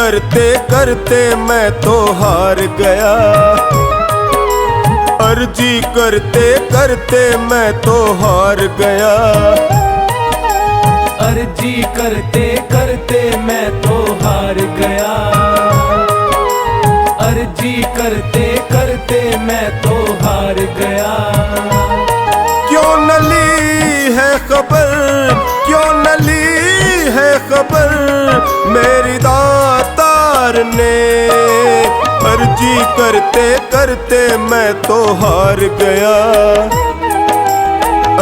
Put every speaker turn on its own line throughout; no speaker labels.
करते करते मैं तो हार गया, अर्जी करते करते मैं तो हार गया,
अर्जी करते करते मैं तो हार गया, अर्जी करते करते मैं तो हार गया।
क्यों न ली है खबर, क्यों न ली है खबर मेरी दातार ने, अर्जी करते करते मैं तो हार गया,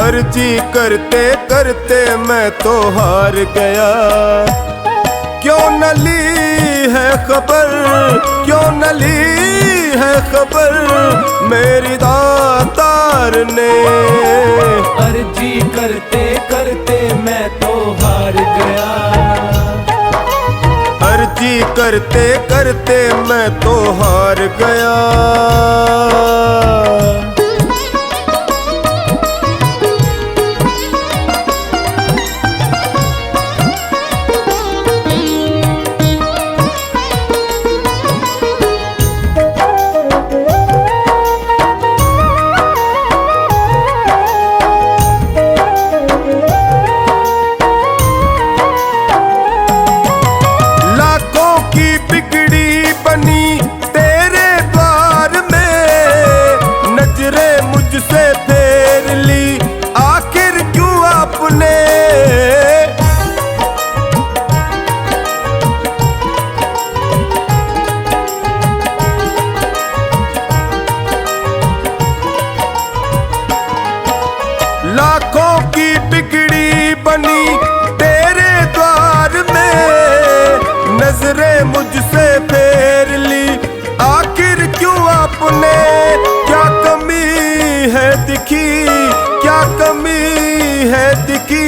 अर्जी करते करते मैं तो हार गया। क्यों न ली है खबर, क्यों न ली है खबर मेरी दातार ने,
अर्जी करते करते मैं तो हार गया,
अर्जी करते करते मैं तो हार गया। मुझसे फेर ली आखिर क्यों आपने, लाखों की बिगड़ी बनी तेरे द्वार में, नजरें मुझसे फेर ली आखिर क्यों आपने। क्या कमी है दिखी, क्या कमी है दिखी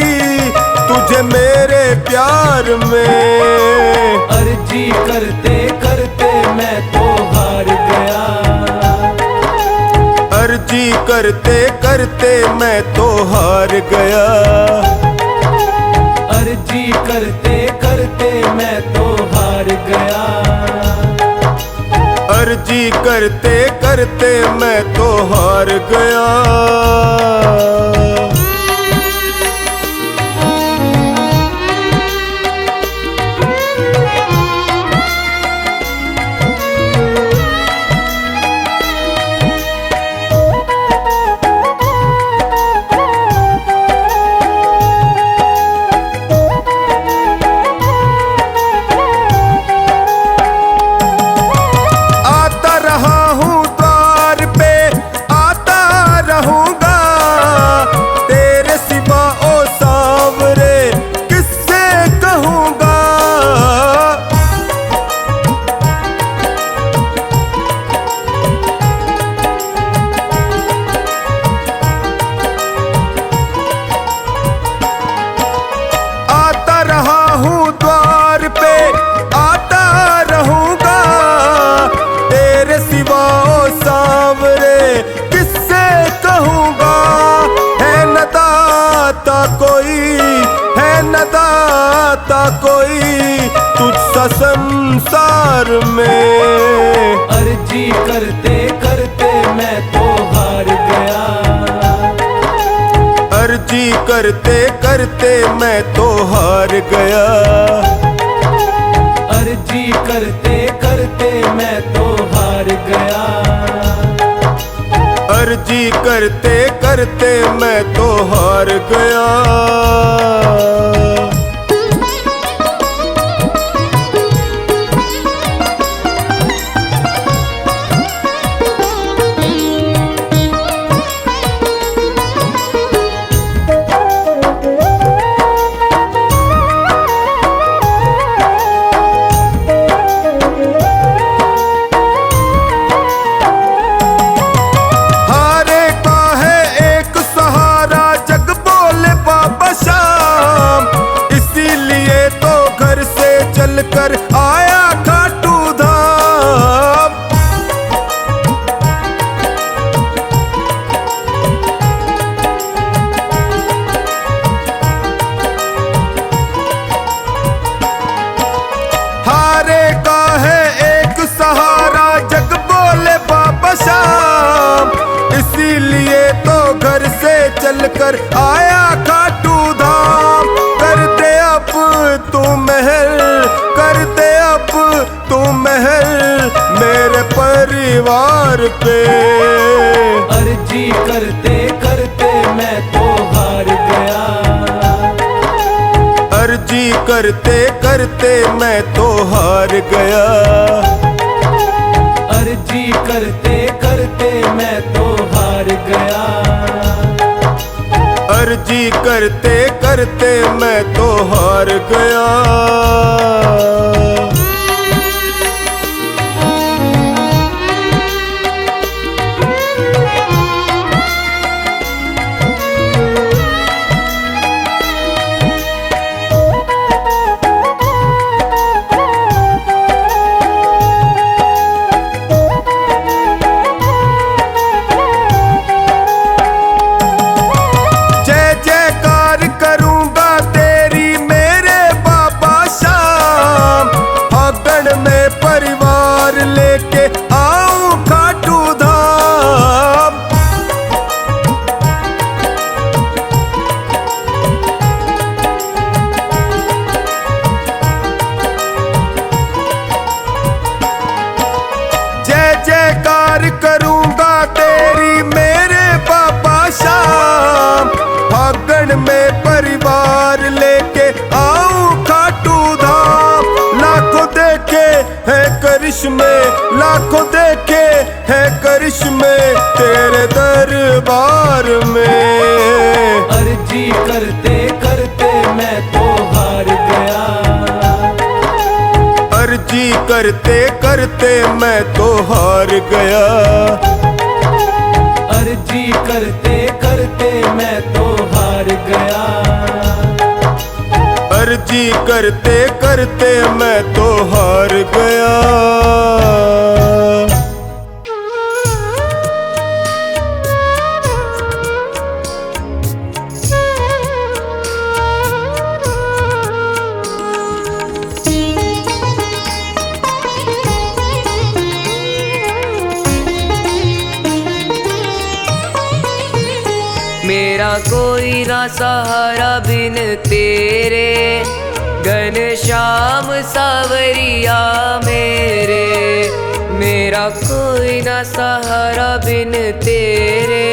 तुझे मेरे प्यार में,
अर्जी करते करते मैं तो हार गया,
अर्जी करते करते मैं तो हार गया,
अर्जी करते करते मैं तो हार गया,
अर्जी करते करते मैं तो हार गया। कोई है न दाता कोई तुझसा संसार में,
अर्जी करते करते मैं तो हार गया,
अर्जी करते करते मैं तो हार गया,
अर्जी करते करते मैं तो हार गया,
अर्जी करते करते मैं तो हार गया। इसीलिए तो घर से चलकर आया खाटू धाम। कर दे अब तू महल, कर दे अब तू महल मेरे परिवार पे।
अर्जी करते करते मैं तो हार गया,
अर्जी करते करते मैं तो हार गया,
अर्जी करते करते मैं तो हार गया,
अर्जी करते करते मैं तो हार गया। परिवार लेके आऊं खाटू धाम। जय जयकार करूंगा तेरी मेरे बाबा शाम। फागण में परिवार लेके आऊं खाटू धाम। लाखों देखे है करिश्मे, लाखों देखे है करिश्मे तेरे दरबार में।
अर्जी करते करते मैं तो हार गया,
अर्जी करते करते मैं तो हार गया,
अर्जी करते करते मैं तो हार गया,
अर्जी करते करते मैं तो हार गया।
मेरा कोई ना सहारा बिन तेरे, घनश्याम सावरिया मेरे। मेरा कोई ना सहारा बिन तेरे,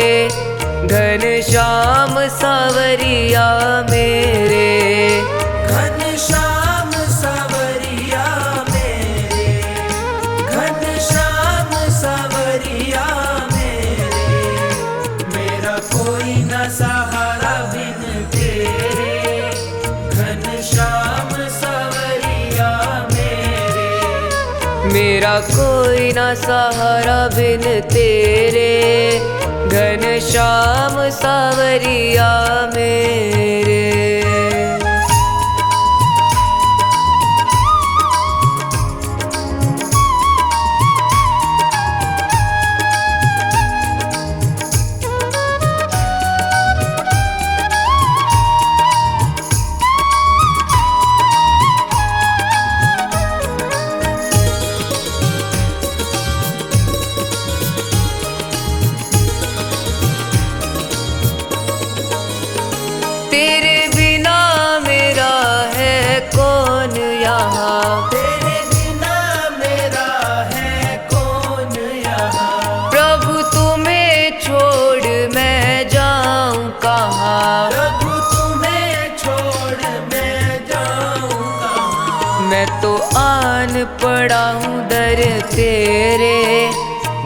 घनश्याम सावरिया मेरे।
घनश्याम सावरिया मेरे, घनश्याम सावरिया मेरे। मेरा कोई न सहारा बिन तेरे, घनश्याम सावरिया मेरे।
मेरा कोई ना सहारा बिन तेरे, घनश्याम सावरिया मेरे। तेरे बिना मेरा है कौन यहाँ,
तेरे बिना मेरा है कौन यहाँ।
प्रभु तुम्हें छोड़ मैं जाऊँ कहाँ।
प्रभु तुम्हें छोड़ मैं जाऊँ कहाँ।
मैं तो आन पड़ा हूँ दर तेरे,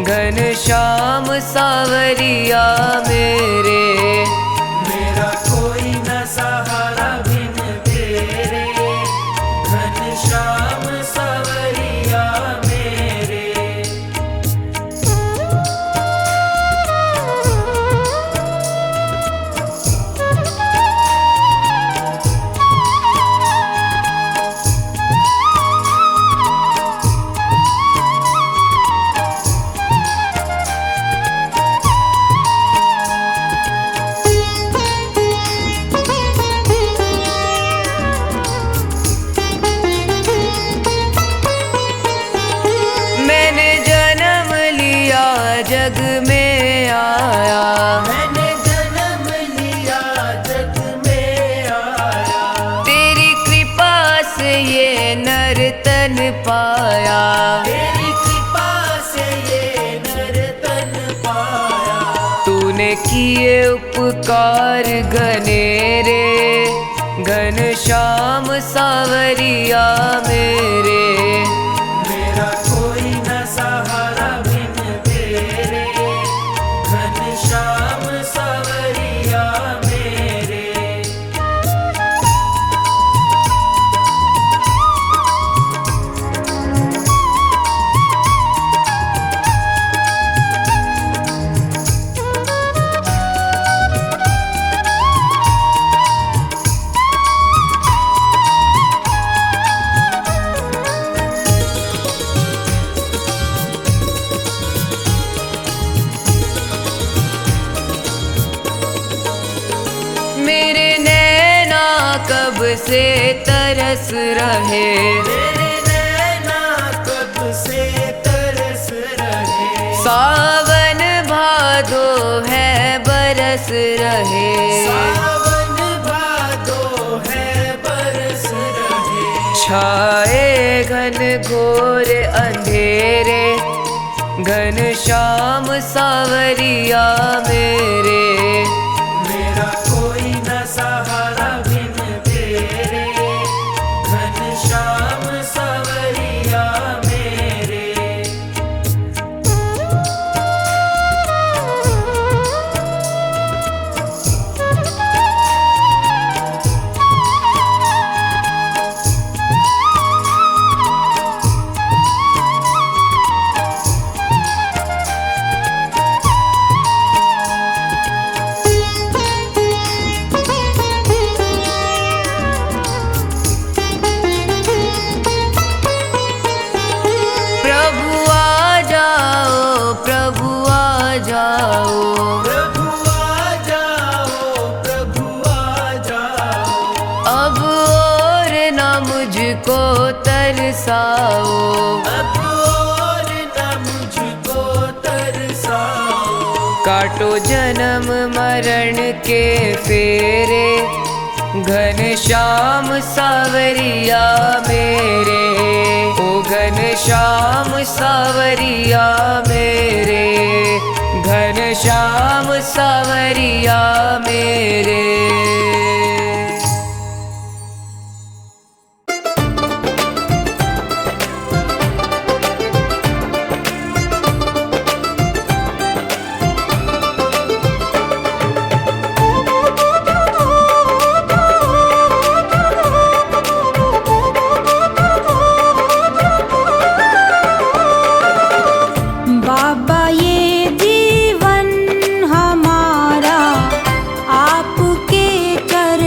घनश्याम सावरिया मेरे।
मेरा कोई न सहारा बिन तेरे, घनश्याम सावरिया मेरे।
में आया,
मैंने जन्म लिया जग में आया,
तेरी कृपा से ये नर तन पाया,
तेरी कृपा से ये नर तन पाया।
तूने किए उपकार घनेरे, घनश्याम सावरिया मेरे।
मेरा कोई न सहारा बिन तेरे, घनश्याम सावरिया मेरे।
मेरे नैना कब से तरस रहे,
तेरे नैना कब से तरस रहे,
सावन भादो है बरस रहे।
सावन भादो है बरस रहे।
छाए घन घोर अंधेरे, घनश्याम सावरिया मेरे।
मेरा कोई न सहारा बिन तेरे, घनश्याम सावरिया मेरे।
प्रभु आ जाओ, प्रभु आ जाओ,
प्रभु आ जाओ, प्रभु आ जाओ,
अब और न मुझको तरसाओ।
अब और न मुझको तरसाओ।
काटो जन्म मरण के फेरे, घनश्याम सावरिया मेरे। ओ घनश्याम सावरिया मेरे, घनश्याम सावरिया मेरे।
बाबा ये जीवन हमारा आपके कर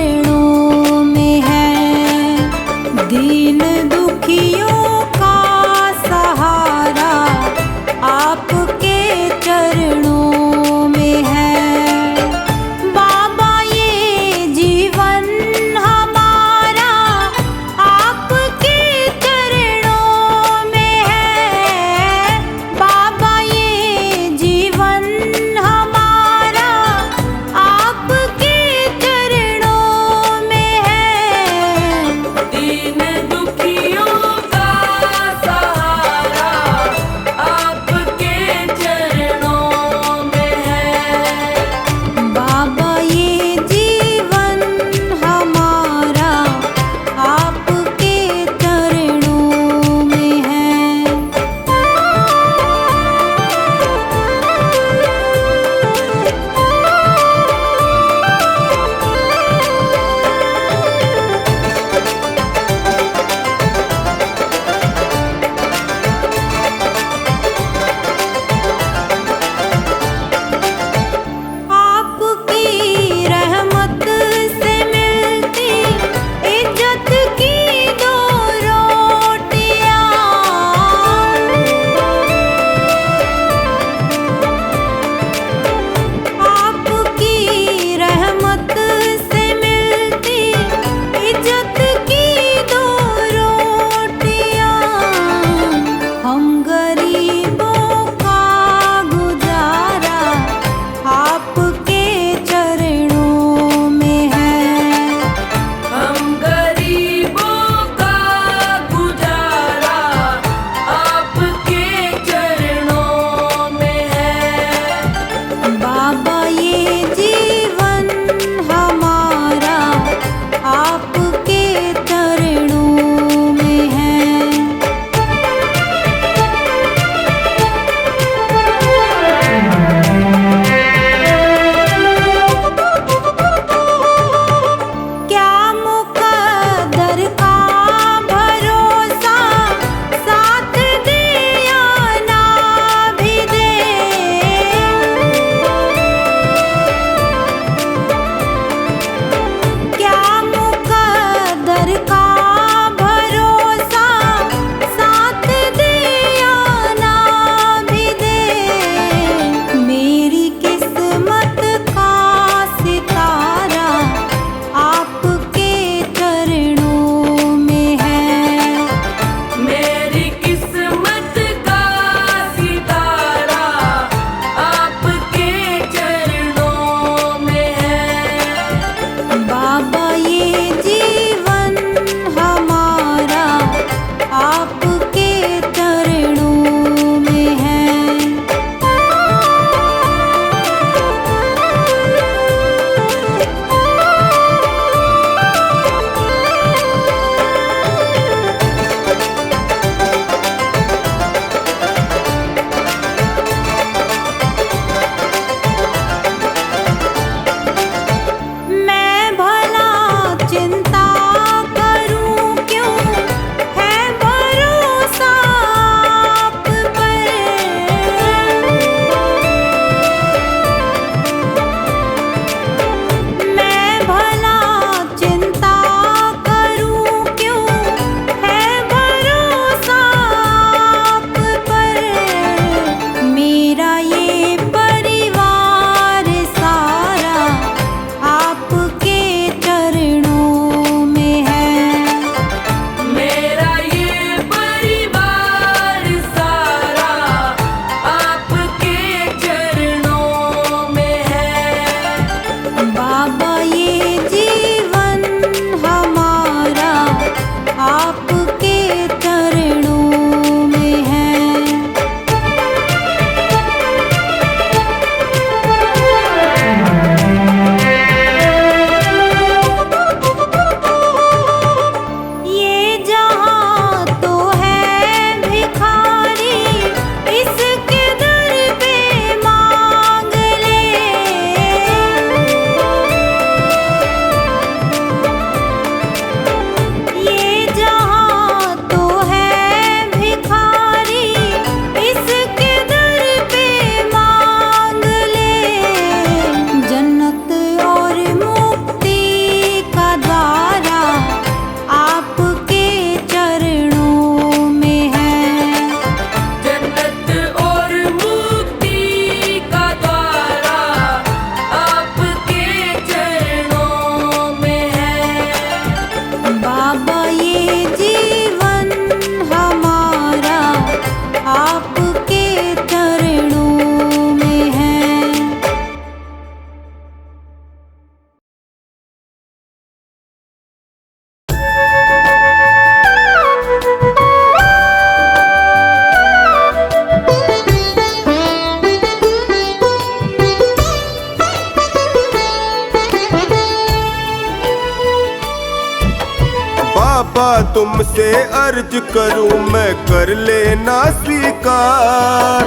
बाबा तुमसे अर्ज करूं मैं, कर लेना स्वीकार।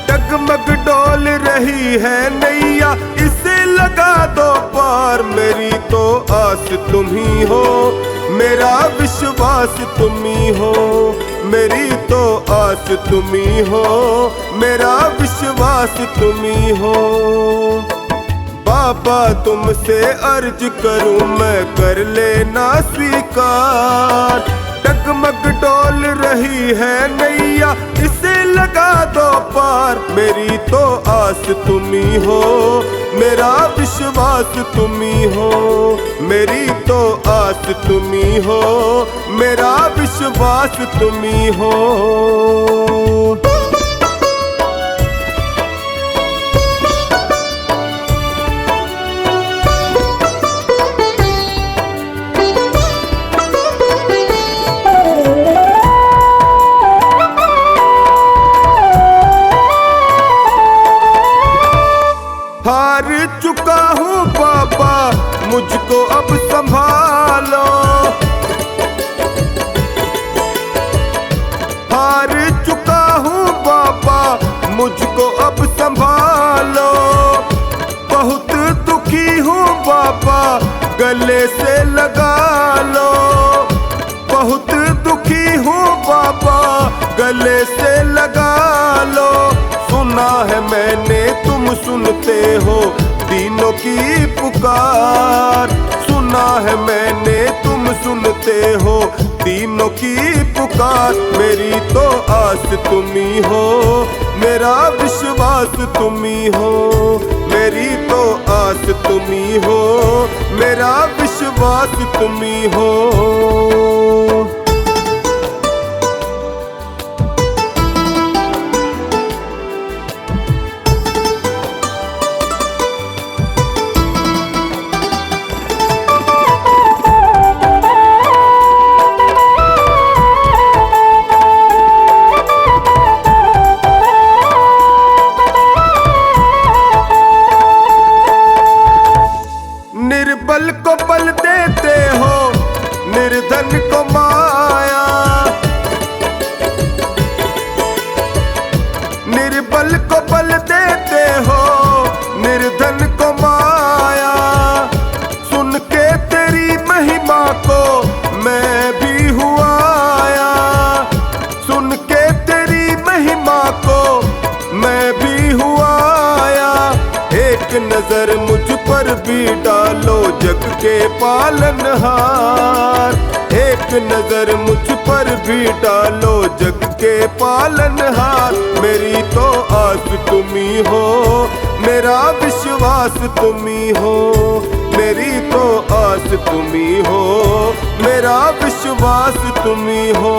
डगमग डोल रही है नैया, इसे लगा दो पार। मेरी तो आस तुम ही हो, मेरा विश्वास तुम ही हो। मेरी तो आस तुम ही हो, मेरा विश्वास तुम ही हो। बाबा तुमसे अर्ज करूं मैं, कर लेना स्वीकार। डगमग डोल रही है नैया, इसे लगा दो पार। मेरी तो आस तुम ही हो, मेरा विश्वास तुम ही हो। मेरी तो आस तुम ही हो, मेरा विश्वास तुम ही हो। हार चुका हूँ बाबा, मुझको अब संभालो। हार चुका हूँ बाबा, मुझको अब संभालो। बहुत दुखी हूँ बाबा, गले से लगा लो। बहुत दुखी हूँ बाबा, गले से लगा लो। सुना है मैंने तुम सुनते हो दीनों की पुकार। सुना है मैंने तुम सुनते हो दीनों की पुकार। मेरी तो आस तुम ही हो, मेरा विश्वास तुम ही हो। मेरी तो आस तुम ही हो, मेरा विश्वास तुम ही हो। निर्बल को बल देते हो, निर्धन को माया। निर्बल को बल देते हो, निर्धन को माया। सुन के तेरी महिमा को मैं भी हुआ आया। सुन के तेरी महिमा को मैं भी हुआ आया। एक नजर मुझ पर भी डालो जग के पालनहार। एक नजर मुझ पर भी डालो जग के पालनहार। मेरी तो आस तुम ही हो, मेरा विश्वास तुम ही हो। मेरी तो आस तुम ही हो, मेरा विश्वास तुम ही हो।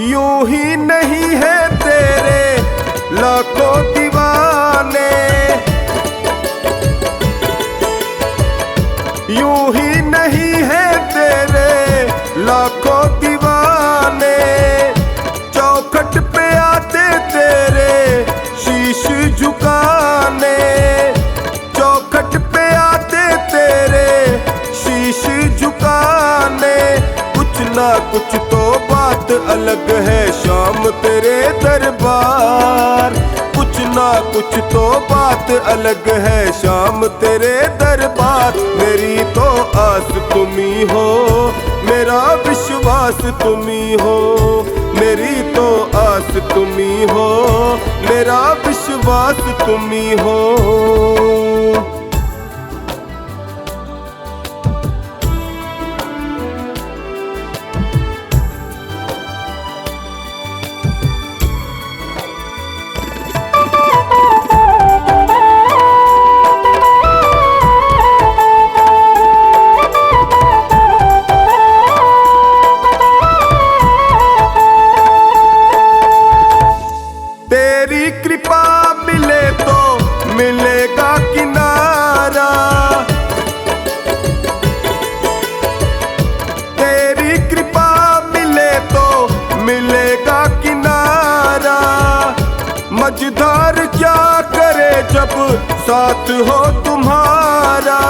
यूं ही नहीं है तेरे लाखों दीवाने। यूं ही नहीं है तेरे लाखों दीवाने। चौखट पे आते तेरे शीश झुकाने। चौखट पे आते तेरे शीश झुकाने। कुछ ना कुछ तो बात अलग है शाम तेरे दरबार। कुछ ना कुछ तो बात अलग है शाम तेरे दरबार। मेरी तो आस तुम ही हो, मेरा विश्वास तुम ही हो। मेरी तो आस तुम ही हो, मेरा विश्वास तुम ही हो। तेरी कृपा मिले तो मिलेगा किनारा। साथ हो तुम्हारा।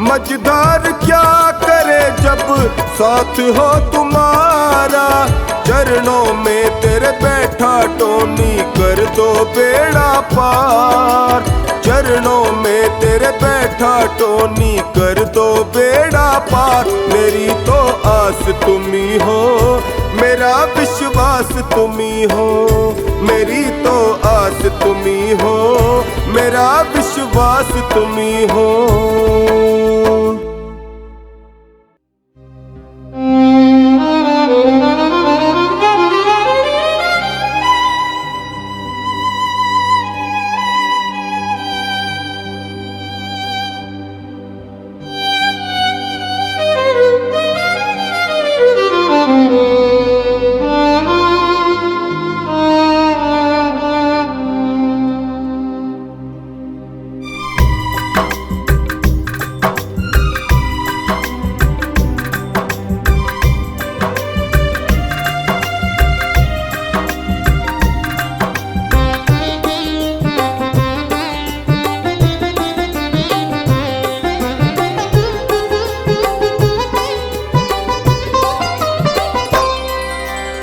मझधार क्या करे जब साथ हो तुम्हारा। चरणों में तेरे बैठा टोनी कर दो बेड़ा पार। चरणों में तेरे बैठा टोनी कर दो बेड़ा पार। मेरी तो आस तुम्ही हो, मेरा विश्वास तुम्ही हो। मेरी तो आस तुम्ही हो, मेरा विश्वास तुम्ही हो।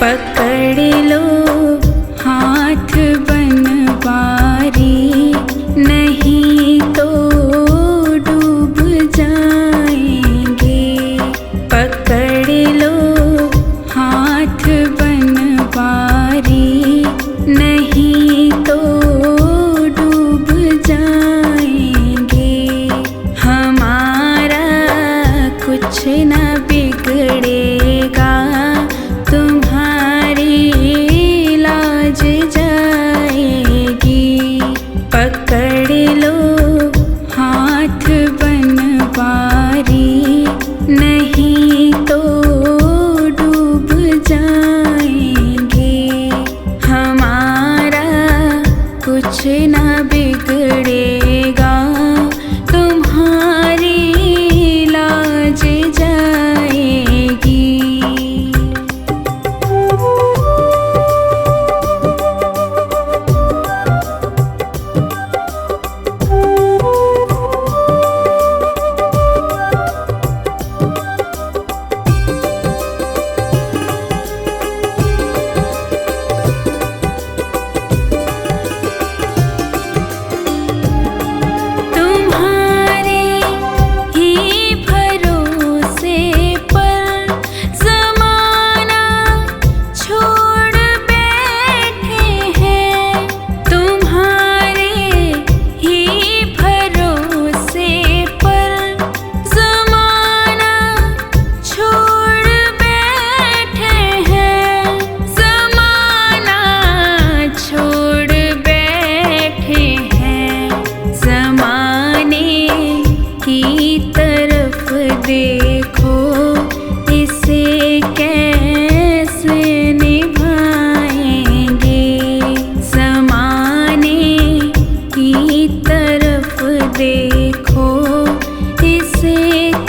पकड़ लो हाथ बनवारी, नहीं तो डूब जाएंगे। पकड़ लो हाथ बनवारी, नहीं तो डूब जाएंगे। हमारा कुछ न बिगड़ेगा, तुम्हारी लाज जाएगी। पकड़ लो हाथ बनवारी, नहीं तो डूब जाएंगे। हमारा कुछ न बिगड़ेगा, तुम्हारी लाज जाएगी। देखो इसे कैसे निभाएंगे। ज़माने की तरफ देखो इसे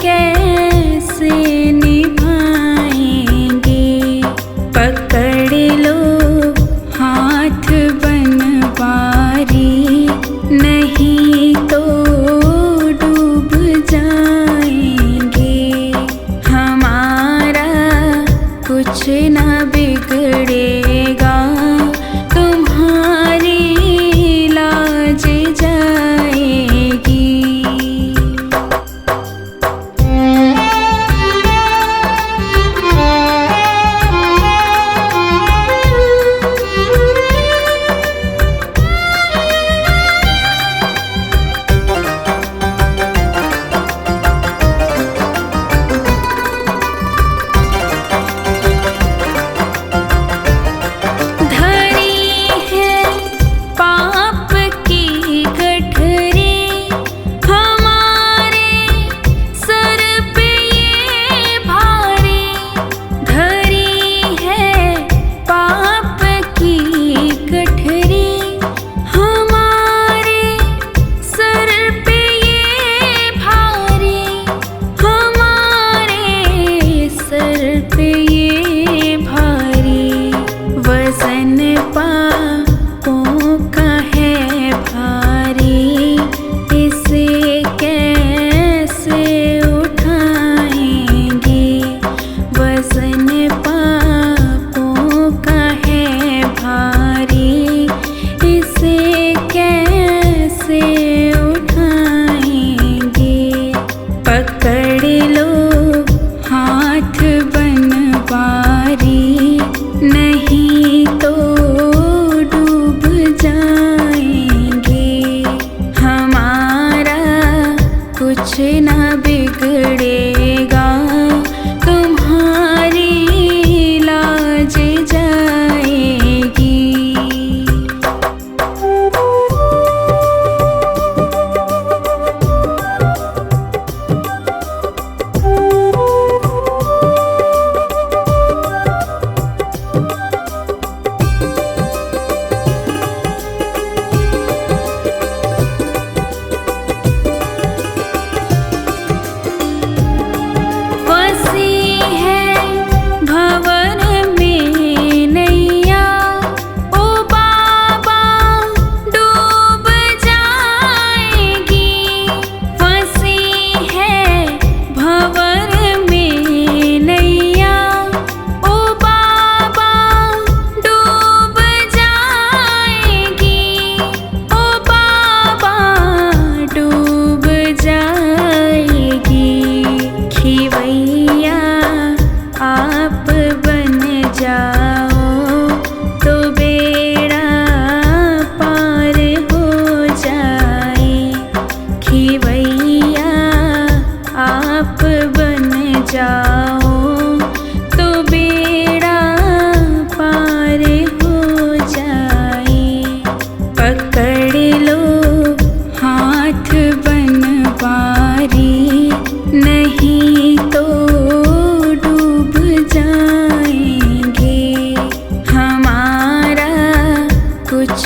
कैसे निभाएंगे। पकड़ लो हाथ बनवारी, नहीं तो डूब जाएंगे। हमारा कुछ न बिगड़ेगा, तुम्हारी लाज जाएगी। पापों का है भारी।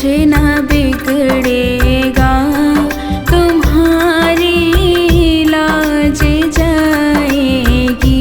ना बिगड़ेगा, तुम्हारी लाज जाएगी।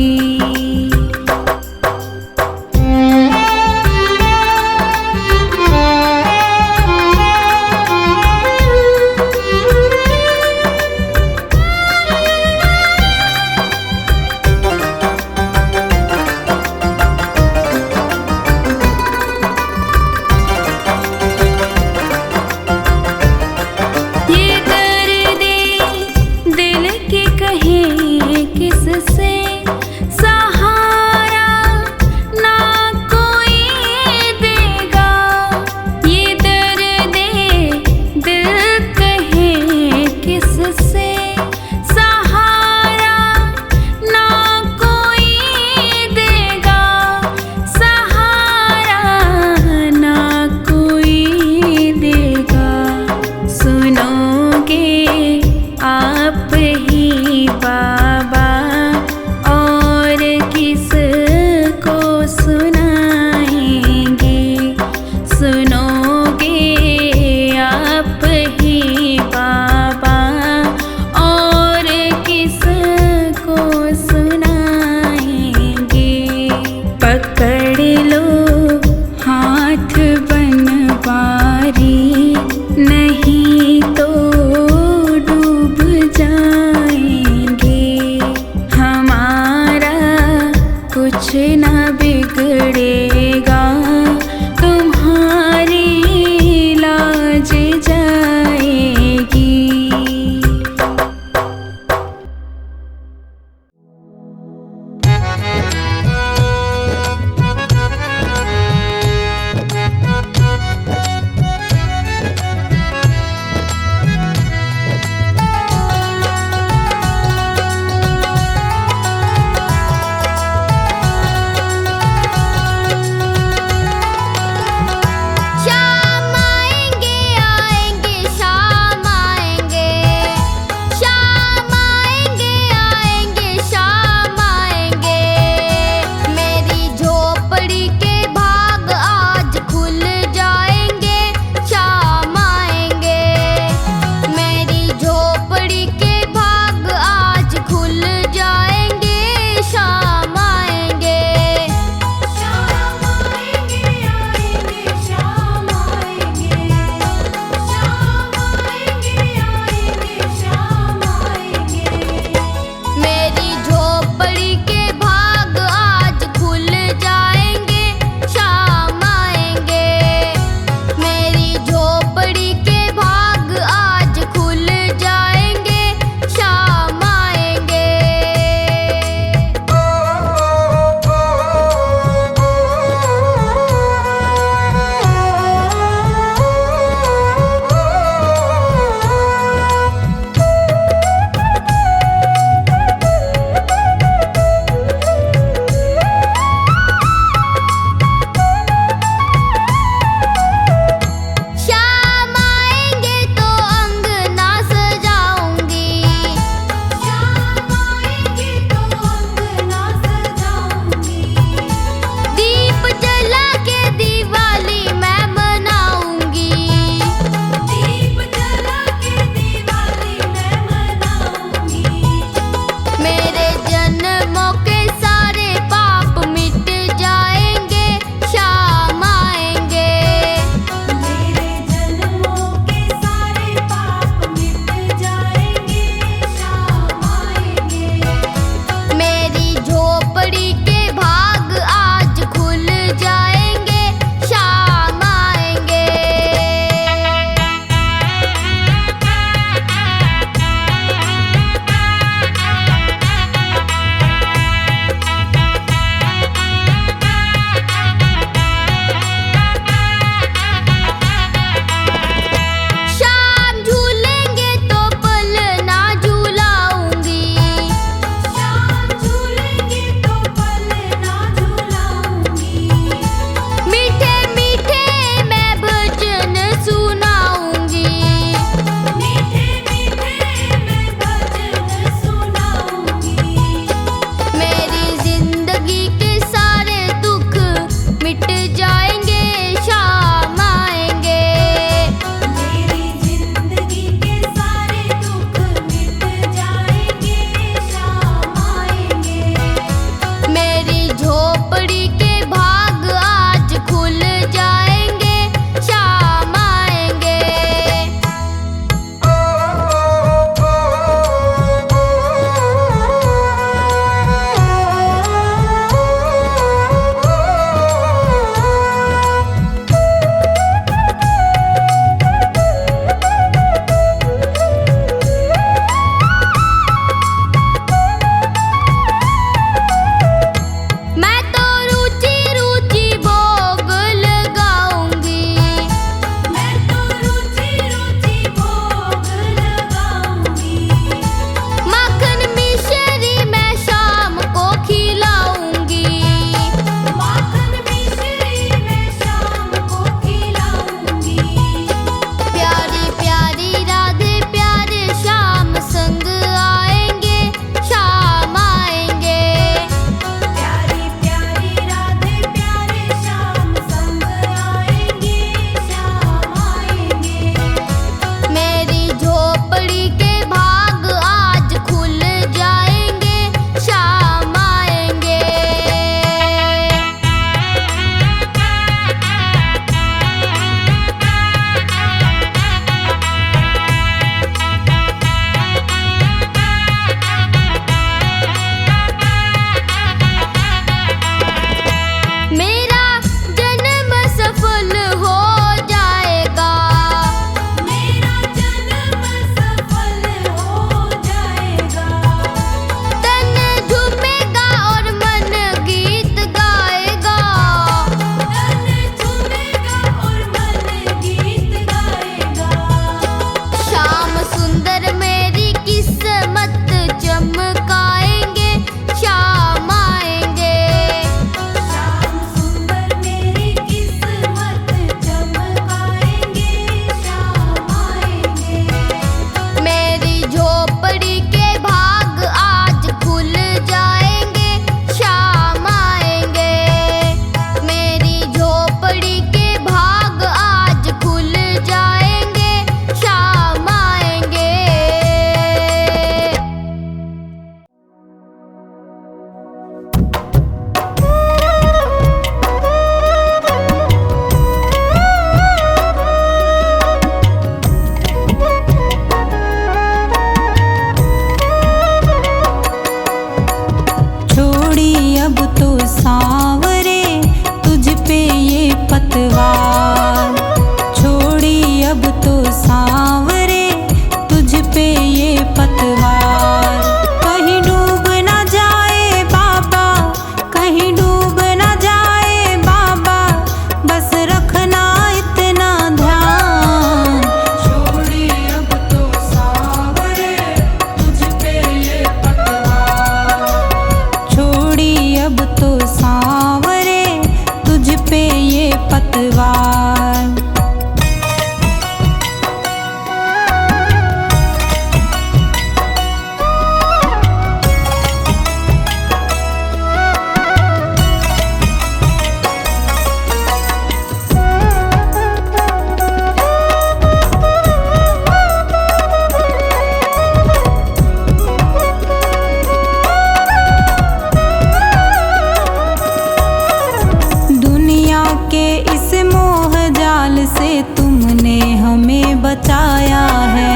बचाया है।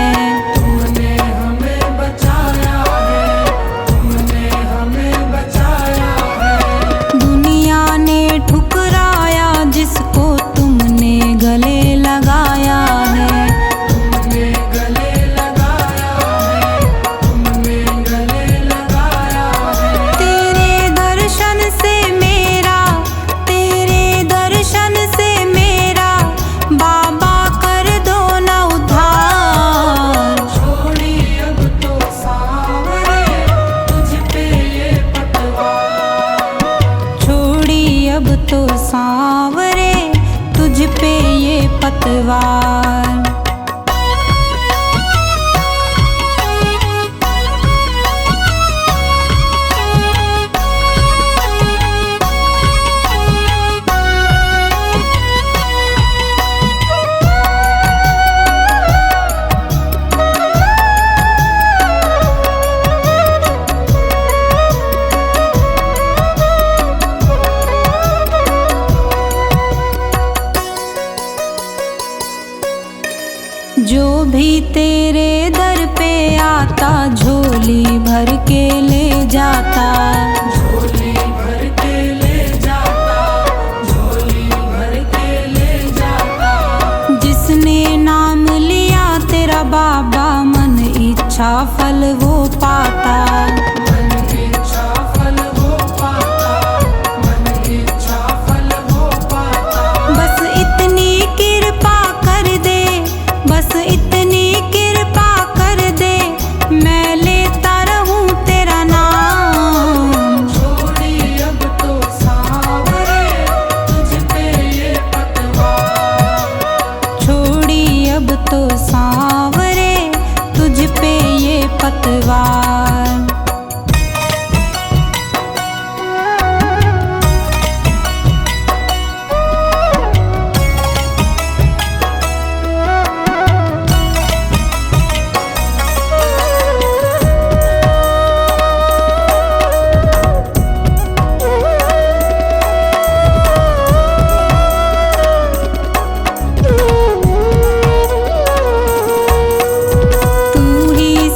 तुमने हमें बचाया है, तुमने हमें बचाया है।
दुनिया ने ठुकराया जिसको तुमने गले लगाया है।
तुमने गले लगाया है, तुमने गले लगाया है।
तेरे दर्शन से मेरा, तेरे दर्शन से मेरा बाबा कर दो ना उद्धार।
छोड़ी अब तो सांवरे तुझ पे ये पतवार।
छोड़ी अब तो सांवरे तुझ पे ये पतवार। जो भी तेरे दर पे आता झोली भर के ले जाता।
झोली भर के ले जाता, झोली भर के ले जाता।
जिसने नाम लिया तेरा बाबा मन इच्छा फल वो पाता।
मन इच्छा फल वो पाता, मन इच्छा फल वो पाता।
बस इतनी कृपा कर दे, बस इतनी कृपा कर दे, मैं लेता रहूं तेरा नाम।
छोड़ी अब तो सांवरे तुझ पे ये पतवार।
छोड़ी अब तो सांवरे तुझ पे ये पतवार।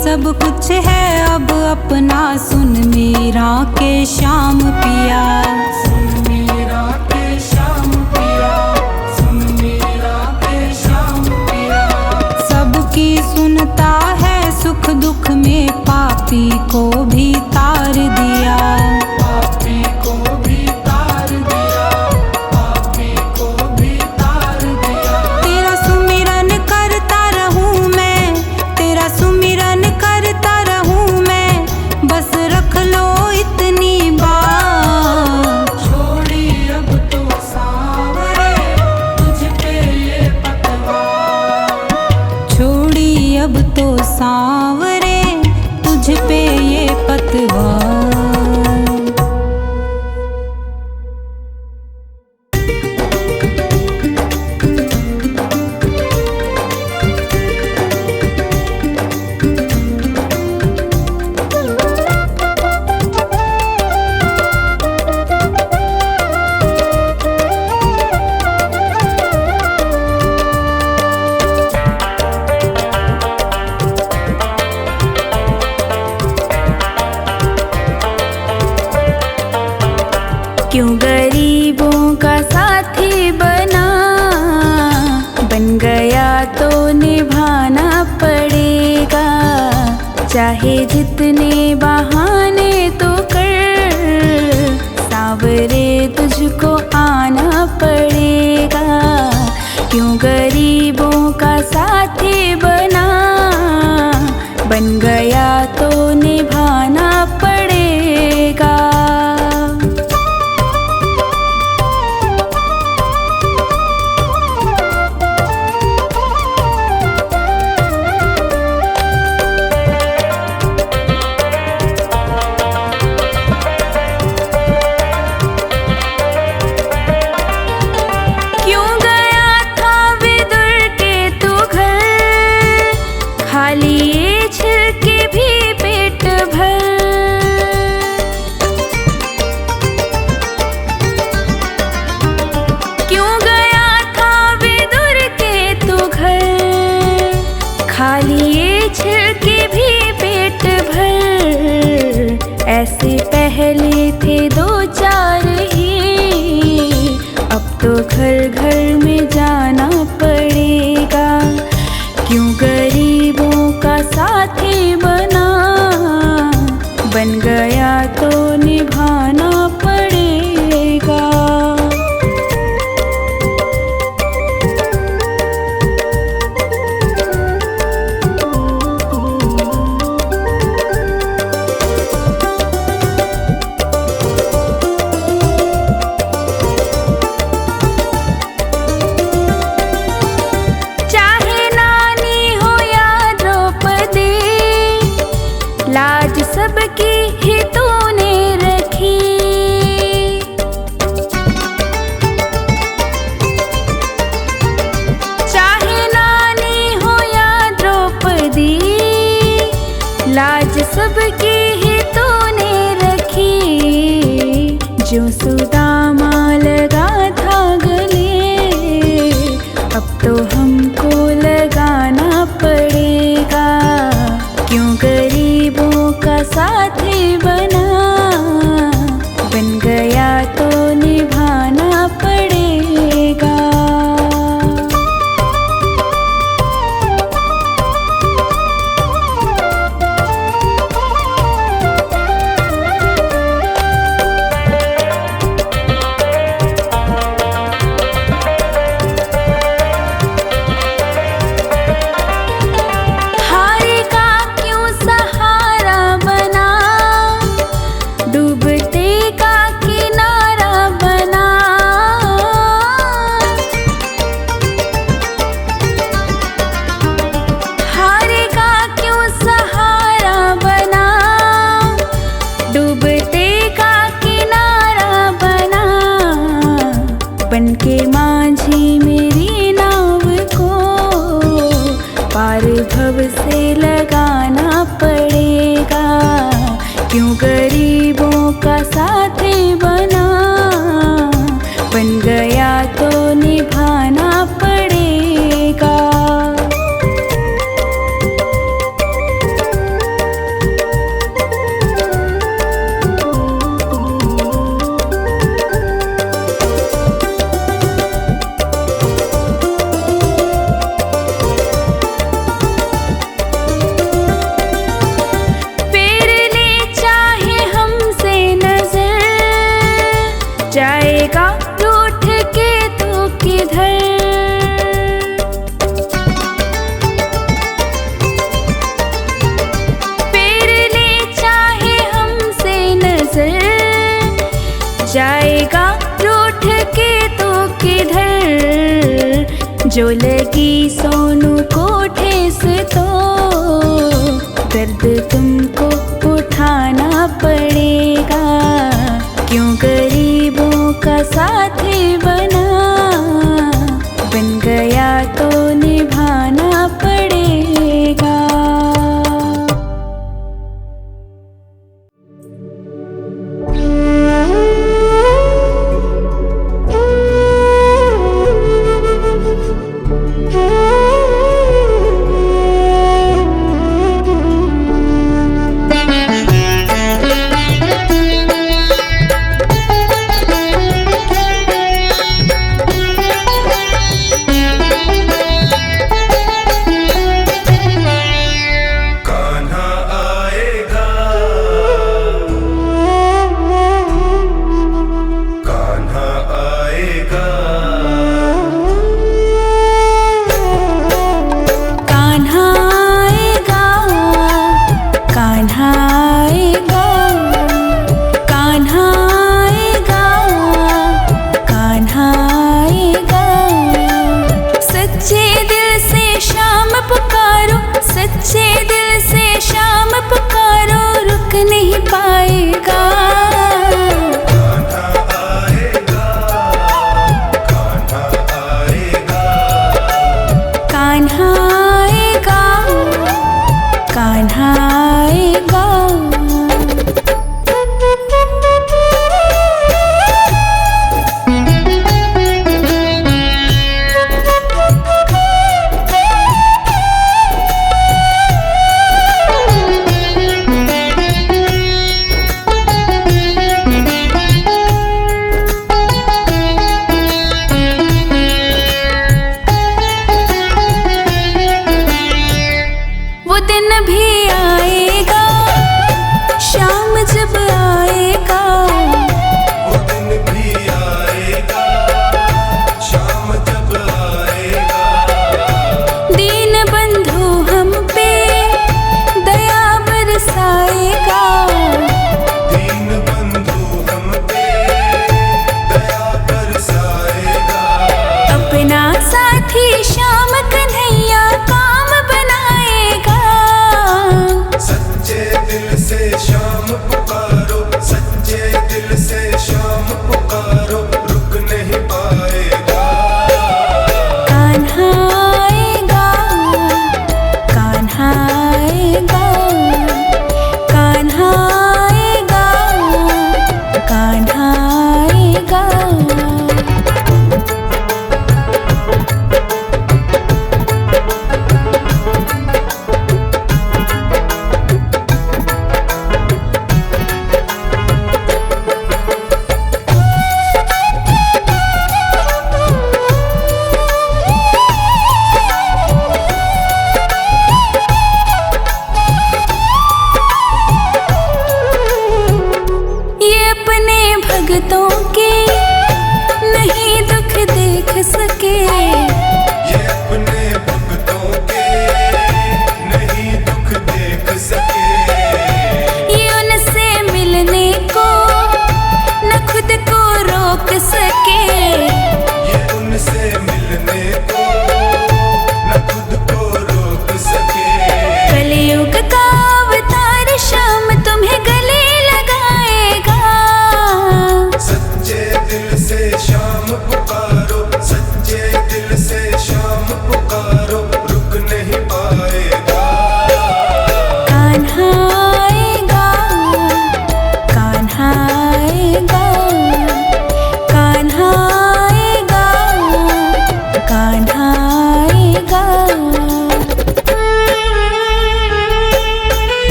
सब कुछ है अब अपना सुन मीरा के श्याम पिया।
सुन मीरा के श्याम पिया, सुन मीरा के श्याम पिया।
सबकी सुनता है सुख दुख में पापी को भी तार दिया।
पापी को भी तार दिया, पापी को भी तार दिया।
तेरा सुमिरन करता रहूं मैं, तेरा सुमिरन करता रहूं मैं, बस रख लो इतनी बात।
छोड़ी अब तो सांवरे तुझ पे ये पतवार।
छोड़ी अब तो सांवरे तुझ पे ये पतवार। क्यों गरीबों का साथी बना, बन गया तो निभाना पड़ेगा। चाहे जितने बहाने तो कर, सांवरे तुझको आना पड़ेगा। क्यों गरीबों का साथी बना, बन गया तो निभाना पड़ेगा। खाली छिलके भी पेट भर, घर घर में जाना पड़ेगा, क्यों गरीबों का साथी बना, बन गया तो निभाना पड़ेगा। लाज सबकी ही तूने रखी, चाहे नानी हो या द्रौपदी, लाज सबकी ही तूने रखी। जो सुदामा लगा था गले, अब तो हमको लगाना पड़ेगा, क्यों गरीबों का साथी बना, बन गया तो निभाना पड़ेगा। बनके माझी मेरी नाव को पार भव से लगाना पड़ेगा, क्यों गरीबों का साथी बना, बन गया तो निभाना पड़ेगा। जाएगा रूठ के तू किधर, फेर ले चाहे हमसे नजर, जाएगा रूठ के तू किधर। जो लगी सोनू को ठेस तो दर्द तुमको उठाना पड़ेगा, क्यों गरीबों का साथी बना, बन गया तो निभाना पड़ेगा।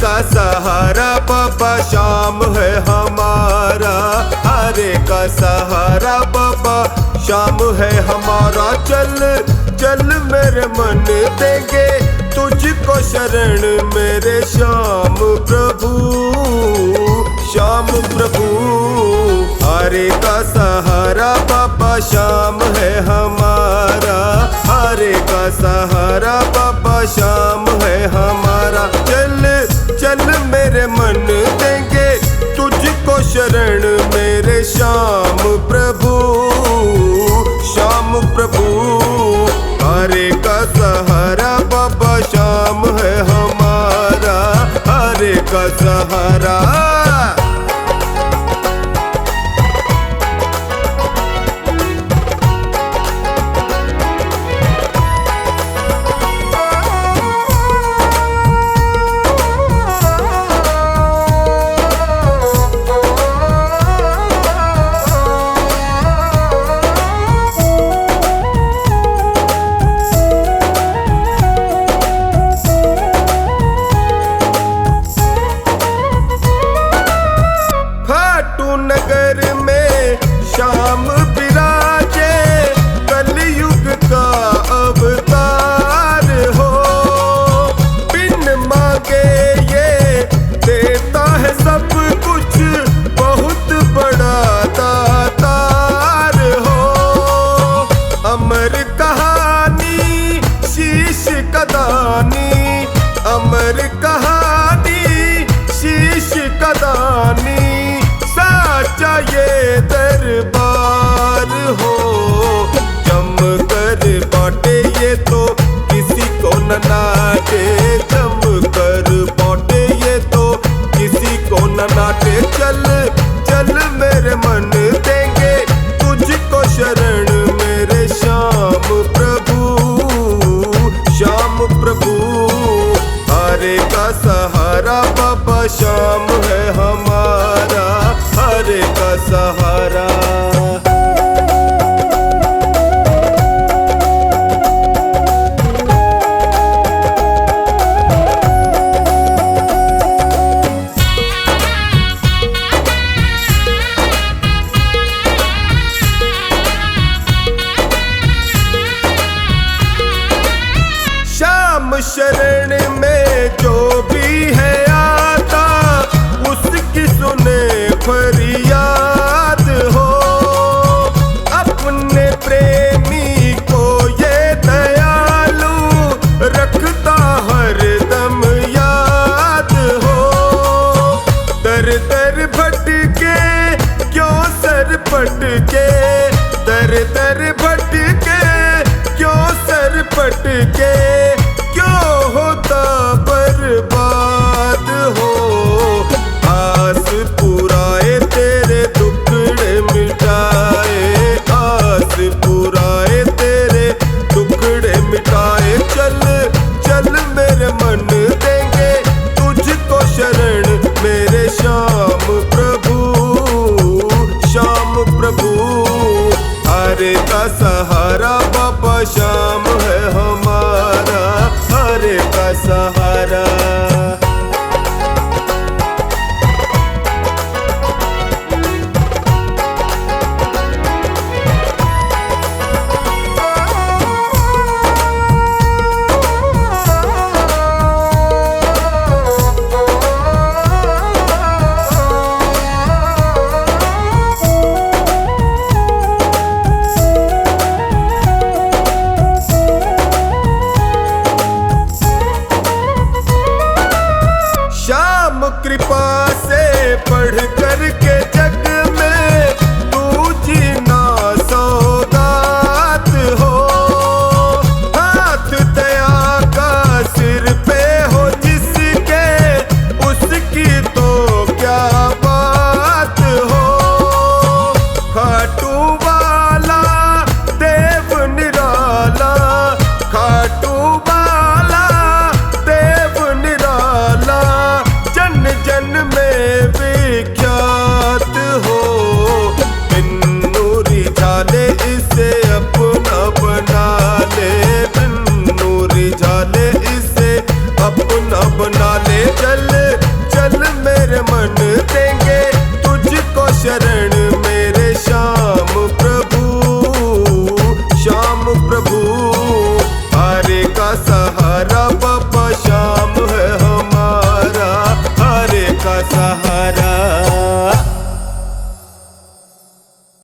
का सहारा बाबा श्याम है हमारा, हरे का सहारा बाबा श्याम है हमारा। चल चल मेरे मन देंगे तुझको शरण मेरे श्याम प्रभु, श्याम प्रभु। हरे का सहारा बाबा श्याम है हमारा, हरे का सहारा बाबा श्याम है हमारा। चल चल मेरे मन देंगे तुझको शरण मेरे श्याम प्रभु, श्याम प्रभु। हरे का सहारा बाबा श्याम है हमारा, हरे का सहारा। नगर में श्याम विराजे कलयुग का अवतार हो, बिन मांगे ये देता है सब कुछ, बहुत बड़ा दातार हो। अमर कहानी शीश कदानी, अमर कहानी शीश कदानी, साचा ये दरबार हो। जम कर बाटे ये तो किसी को न नाटे, जम कर बाटे ये तो किसी को न नाटे। चल चल मेरे मन देंगे तुझको शरण मेरे श्याम प्रभु, श्याम प्रभु। हरे का सहारा बाबा श्याम है हमारा, हरे का सहारा। श्याम शरण में जो भी है आता, उसकी सुने फरियाद हो। अपने प्रेमी को ये दयालु रखता हरदम याद हो। दर दर भटके क्यों सर पटके, दर दर भटके क्यों सर पटके, क्यों होता बर्बाद हो। आस पुराए तेरे टुकड़े मिटाए, आस पुराए तेरे टुकड़े मिटाए। चल चल मेरे मन देंगे तुझको शरण मेरे श्याम प्रभु, श्याम प्रभु। हरे का सहारा बाबा श्याम है हमारा, हरे का सहारा। कृपा से पढ़ कर के जग में तू जीना सौगात हो। हाथ दया का सिर पे हो जिसके, उसकी तो क्या बात हो। खाटू वाला देव निराला, खाटू वाला देव निराला, जन जन में विख्यात हो। बिन्नू रिझाले इसे अपना बना ले, बिन्नू रिझाले इसे अपना बना ले। चल मेरे मन दे